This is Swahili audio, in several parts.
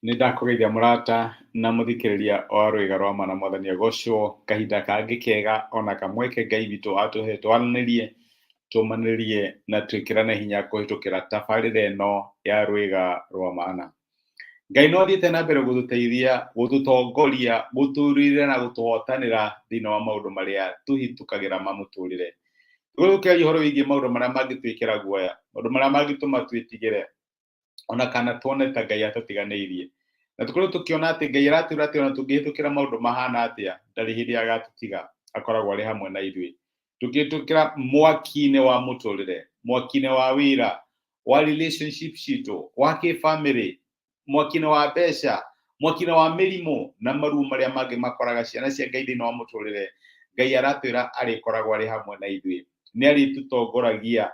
Nĩndakũgeithia mũrata na mũthikĩrĩria wa rwĩga rwa mana mwathani agocwo kahinda kangĩ kega ona kamweke Ngai witũ atũhe twaranĩrie tũmanĩrĩrie na twĩkĩrane hinya kũhĩtũkĩra tabarĩra ĩno ya rwĩga rwa mana. Ngai no athiĩte na mbere gũtũteithia, gũtũtongoria, gũtũrĩra na gũtũhotanĩra thĩinĩ wa maũndũ marĩa tũhĩtũkagĩra ma mũtũrĩre. Tũgũkĩaria ũhoro wĩgiĩ maũndũ marĩa mangĩtwĩkĩra guoya, maũndũ marĩa mangĩtũma twĩtigĩre ona kana tuone ta Ngai atũtiganĩirie. Na tũkorwo tũkĩona atĩ Ngai aratwĩra atĩ ona tũngĩhĩtũkĩra maũndũ mahana atĩa, ndarĩ hĩndĩ agatũtiga, akoragwo arĩ hamwe na ithuĩ. Tũkĩhĩtũkĩra mwaki-inĩ wa mũtũrĩre, mwaki-inĩ wa wĩra, wa relationship citũ, wa kĩbamĩrĩ, mwaki-inĩ wa mbeca, mwaki-inĩ wa mĩrimũ na maruo marĩa mangĩ makoraga ciana cia Ngai thĩinĩ wa mũtũrĩre, Ngai aratwĩra arĩkoragwo arĩ hamwe na ithuĩ. Nĩ arĩtũtongoragia,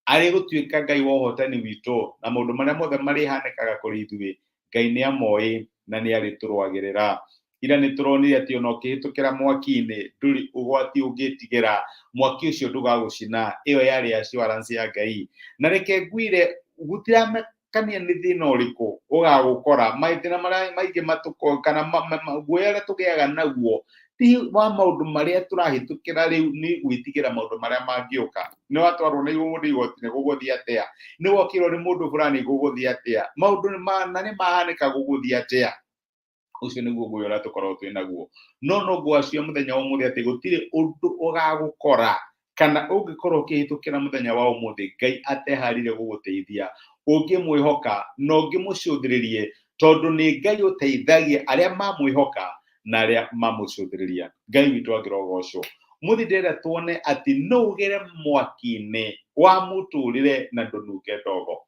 arĩ gũtuĩka Ngai wa ũhotani witũ, na maũndũ marĩa mothe marĩhanĩkaga kũrĩ ithuĩ, Ngai nĩ amoĩ na nĩ arĩtũrũagĩrĩra. Ira nĩ tũronire atĩ ona ũkĩhĩtũkĩra mwaki-inĩ ndũrĩ ũgwati ũngĩtigĩra, mwaki ũcio ndũgagũcina. Ĩyo yarĩ assurance ya Ngai. Na reke ngwĩre gũtiramekania nĩ thĩna ũrĩkũ ũgagũkora, mathĩna marĩa maingĩ matũko kana guoya ũrĩa tũgĩaga naguo ti wa maũndũ marĩa tũrahĩtũkĩra rĩu nĩ gwĩtigĩra maũndũ marĩa mangĩũka. Nĩ watwarwo nĩ mũndũ igoti-inĩ gũgũthiĩ atĩa, nĩ wokĩrwo nĩ mũndũ fulani gũgũthiĩ atĩa, maũndũ nĩ mahanĩka gũgũthiĩ atĩa. Ũcio nĩguo guoya ũrĩa tũkoragwo twĩ naguo. No no ngwacua mũthenya wa ũmũthĩ atĩ gũtirĩ ũndũ ũgagũkora kana ũngĩkorwo ũkĩhĩtũkĩra mũthenya wa ũmũthĩ Ngai ateharire gũgũteithia ũngĩmwĩhoka na ũngĩmũcũthĩrĩrie, tondũ nĩ Ngai ũteithagia arĩa mamwĩhoka na arĩa mamũcũthĩrĩria. Ngai witũ angĩrogocwo. Mũthĩ ndĩrenda tuone atĩ no ũgere mwaki-inĩ wa mũtũrĩre na ndũnunge ndogo.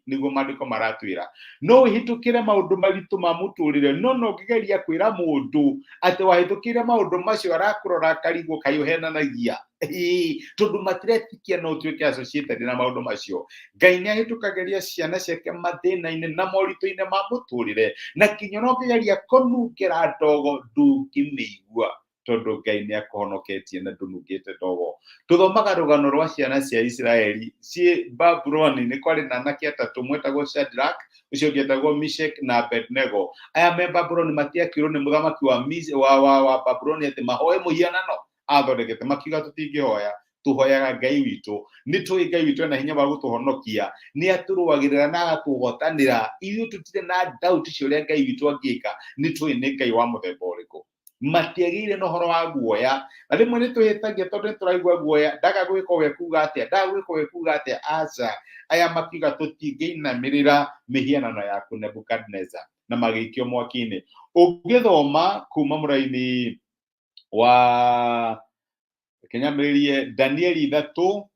Nĩguo maandĩko maratwĩra. No ũhĩtũkĩre maũndũ maritũ ma mũtũrĩre, no ũngĩgeria kwĩra mũndũ atĩ wahĩtũkĩre maũndũ macio arakũrora akarigwo kaĩ ũhenanagia. Tondũ matiretĩkia no ũtuĩke associated na maũndũ macio. Ngai nĩ ahĩtũkagĩria ciana ciake mathĩna-inĩ na moritũ-inĩ ma mũtũrĩre, na kinya no ũngĩgeria kũnungĩra ndogo ndũngĩmĩigua, tondũ Ngai nĩ akũhonoketie na ndũnungĩte ndogo. Tũthomaga rũgano rwa ciana cia Isiraeli ciĩ Babuloni, nĩ kwarĩ na anake atatũ, ũmwe etagwo Shadrach, ũcio ũngĩ etagwo Meshach na Abednego. Aya me Babuloni matiakĩrwo nĩ mũthamaki wa Babuloni atĩ mahoe mũhianano athondekete, makiuga tũtingĩhoya, tũhoyaga Ngai witũ. Nĩ tũĩ Ngai witũ ena hinya wa gũtũhonokia, nĩ atũrũagĩrĩra na agatũhotanĩra. Ithuĩ tũtirĩ na doubt ciũrĩa Ngai witũ angĩka, nĩ tũĩ nĩ Ngai wa mũthemba ũrĩkũ. Matiagĩire na ũhoro wa guoya, na rĩmwe nĩ twĩhĩtagia tondũ nĩ tũraigua guoya, ndaga gwĩka ũguo ekuuga atĩa, ndaga gwĩka ũguo ekuuga atĩa. Aca, aya makiuga tũtingĩinamĩrĩra mĩhianano yaku Nebukadneza, na magĩikio mwaki-inĩ. Ũngĩthoma kuma mũraini wa Kenyambĩrĩrie Danieli 3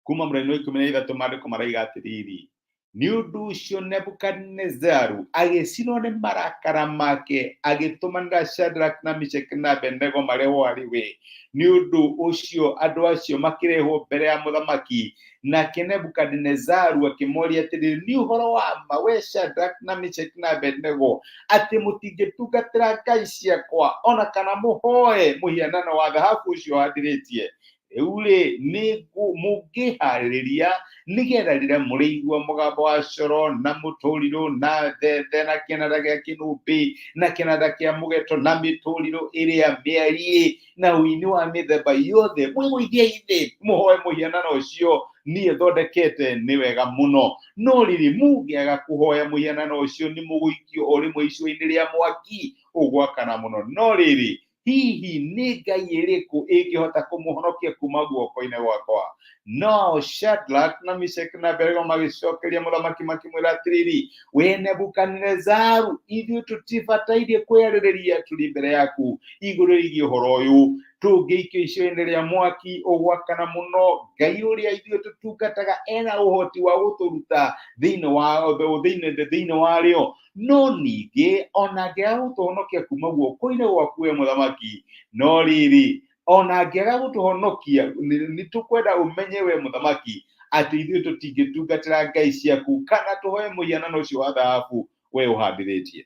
kuma mũraini wa 13 maandĩko maraiga atĩrĩrĩ: nĩ ũndũ ũcio Nebukadnezaru agĩcinwo nĩ marakara make, agĩtũmanĩra Shadrach na Meshach na Abednego marehwo arĩ we. Nĩ ũndũ ũcio andũ acio makĩrehwo mbere ya mũthamaki, nake Nebukadnezaru akĩmoria atĩrĩrĩ, nĩ ũhoro wa ma we Shadrach na Meshach na Abednego atĩ mũtingĩtungatĩra ngai ciakwa ona kana mũhoe mũhianano wa thahabu ũcio handĩrĩtie? Rĩu-rĩ nĩ mũngĩharĩrĩria nĩgetha rĩrĩa mũrĩigua mũgambo wa coro na mũtũrirũ na thenge na kĩnanda gĩa kĩnũmbĩ na kĩnanda kĩa mũgeto na mĩtũrirũ ĩrĩa mĩarie na ũini wa mĩthemba yothe, mwĩgũithie thĩ mũhoe mũhianano ũcio niĩ thondekete nĩ wega mũno. No rĩrĩ mũngĩaga kũhoya mũhianano ũcio nĩ mũgũikio o rĩmwe icua-inĩ rĩa mwaki ũgwakana mũno. No rĩrĩ hihi nĩ ngai ĩrĩkũ ĩngĩhota kũmũhonokia kuma guoko-inĩ gwakwa? No Shadrach na Meshach na Abednego magĩcokeria mũthamaki makĩmwĩra atĩrĩrĩ, we Nebukadnezaru, ithuĩ tũtibatairie kwĩyarĩrĩria tũrĩ mbere yaku igũrũ rĩgiĩ ũhoro ũyũ. Tũngĩikio icua-inĩ rĩa mwaki ũgwakana mũno, Ngai ũrĩa ithuĩ tũtungataga ena ũhoti wa gũtũruta thĩinĩ warĩo. No ningĩ ona angĩaga gũtũhonokia kuma guoko-inĩ gwaku we mũthamaki, no rĩrĩ ona angĩaga gũtũhonokia, nĩ tũkwenda ũmenye we mũthamaki atĩ ithuĩ tũtingĩtungatĩra ngai ciaku kana tũhoe mũhianano ũcio wa thahabu we ũhandĩrĩtie.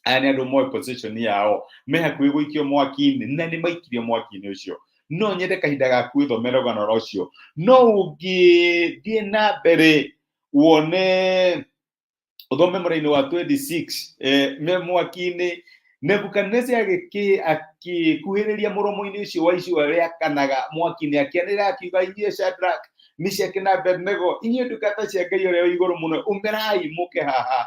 Aya nĩ andũ moe position yao, me hakuhĩ gũikio mwaki-inĩ na nĩ maikirio mwaki-inĩ ũcio. No nyende kahinda gaku ĩthomere rũgano rũcio. No ũngĩthiĩ na mbere wone uthome mũraini wa 26 me mwaki-inĩ Nebukadneza akikuhĩrĩria mũromo-inĩ ũcio wa icua rĩa kanaga mwaki-inĩ akĩanĩrĩra akiuga, inyuĩ Shadrach, Meshaki na Abednego, inyuĩ ndungata cia Ngai ũrĩa wĩ igũrũ mũno, umĩrai mũke haha.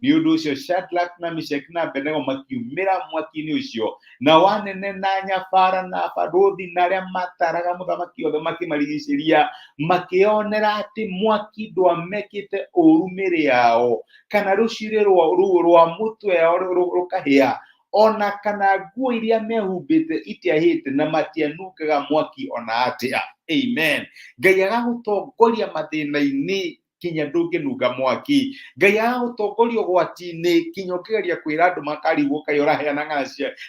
Nĩ ũndũ ũcio Shadrach na Meshaki na Abednego makiumĩra mwaki-inĩ ũcio, na wanene na nyabara na barũthi na arĩa mataraga mũthamaki othe makĩmarigicĩria, makĩonera atĩ mwaki ndwamekĩte ũru mĩrĩ yao, kana rũcirĩ rwa mũtwe yao rũkahĩa, ona kana nguo iria mehumbĩte itiahĩte, na matianungaga mwaki ona atĩa. Amen. Ngai agagũtongoria mathĩna-inĩ kinya ndũngĩnunga mwaki. Ngai agagũtongoria ũgwati-inĩ kinya ũkĩgeria kwĩra andũ makarigwo kaĩ ũraheana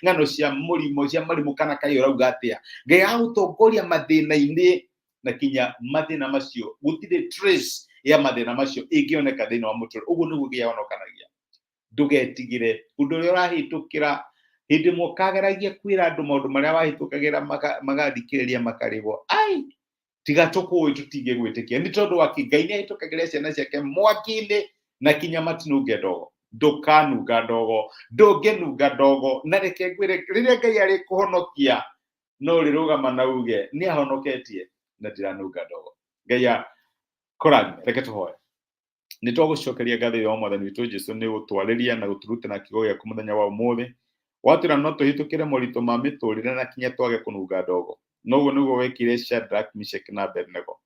ng'ano cia mũrimũ kana kaĩ ũrauga atĩa. Ngai agagũtongoria mathĩna-inĩ na kinya mathĩna macio gũtirĩ trace ya mathĩna macio ĩngĩoneka thĩinĩ wa mũtũrĩre. Ũguo nĩguo Ngai ahonokanagia. Ndũgetigĩre ũndũ ũrĩa ũrahĩtũkĩra, hĩndĩ ĩmwe ũkageragia kwĩra andũ maũndũ marĩa wahĩtũkagĩra magathikĩrĩria makarigwo, ai tiga tũkũĩ tũtingĩgwĩtĩkia, nĩ tondũ wa Ngai nĩahĩtũkagĩra ciana ciake mwaki-inĩ na kinya matinunge ndogo. Ndũkanunga ndogo, ndũngĩnunga ndogo, na reke ngwĩre rĩrĩa Ngai arĩ kũhonokia no rĩrũgama na uge nĩ ahonoketie na ndiranunga ndogo. Ngai akũrathime. Reke tũhoe. Nĩ twagũcokeria ngatho ya Mwathani witũ Jesũ nĩ gũtwarĩria na gũturutana kiugo gĩaku mũthenya wa ũmũthĩ. Watwĩra no tũhĩtũkĩre moritũ ma mĩtũrĩre na kinya twage kũnunga ndogo. Noguo nĩguo wekire Shadrach, Meshaki na Abednego.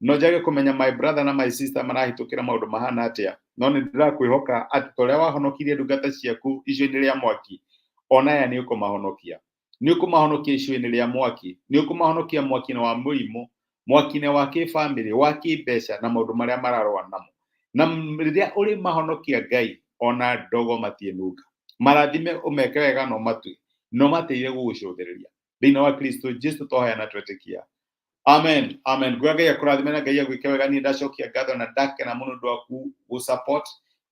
No njage kũmenya my brother na my sister marahĩtũkĩra maũndũ mahana atĩa, no nĩ ndĩrakwĩhoka atĩ torĩa wahonokirie ndungata ciaku icua-inĩ rĩa mwaki, ona aya nĩ ũkũmahonokia. Nĩ ũkũmahonokia icua-inĩ rĩa mwaki, nĩ ũkũmahonokia mwaki-inĩ wa mũrimũ, mwaki-inĩ wa kĩbamĩrĩ, wa kĩmbeca na maũndũ marĩa mararũa namo. Na rĩrĩa ũrĩ mahonokia Ngai, ona ndogo matiĩnunga. Marathime ũmeke wega no matue, no mateire gũgũcũthĩrĩria. Thĩinĩ wa Kristo Jesũ twahoya twetĩkia. Amen. Amen. Ngai akũrathime na Ngai agwĩke wega. Niĩ ndacokia ngatho na ndakena mũno nĩ ũndũ waku gũ-support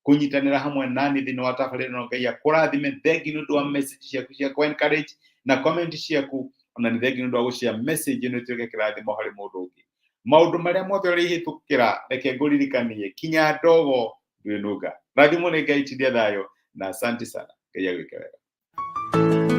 kũnyitanĩra hamwe nani thĩinĩ wa tabarĩra ĩno. Ngai akũrathime. Thengi nĩ ũndũ wa message ciaku cia encourage na comment ciaku, ona nĩ thengi nĩ ũndũ wa gũshare message ĩno ĩtuĩke kĩrathimo harĩ mũndũ ũngĩ. Maũndũ marĩa mothe ũrĩhĩtũkĩra reke ngũririkanie kinya ndogo ndwĩnunga. Rathimwo nĩ Ngai, tithia thayũ na asante sana. Ngai agwĩke wega.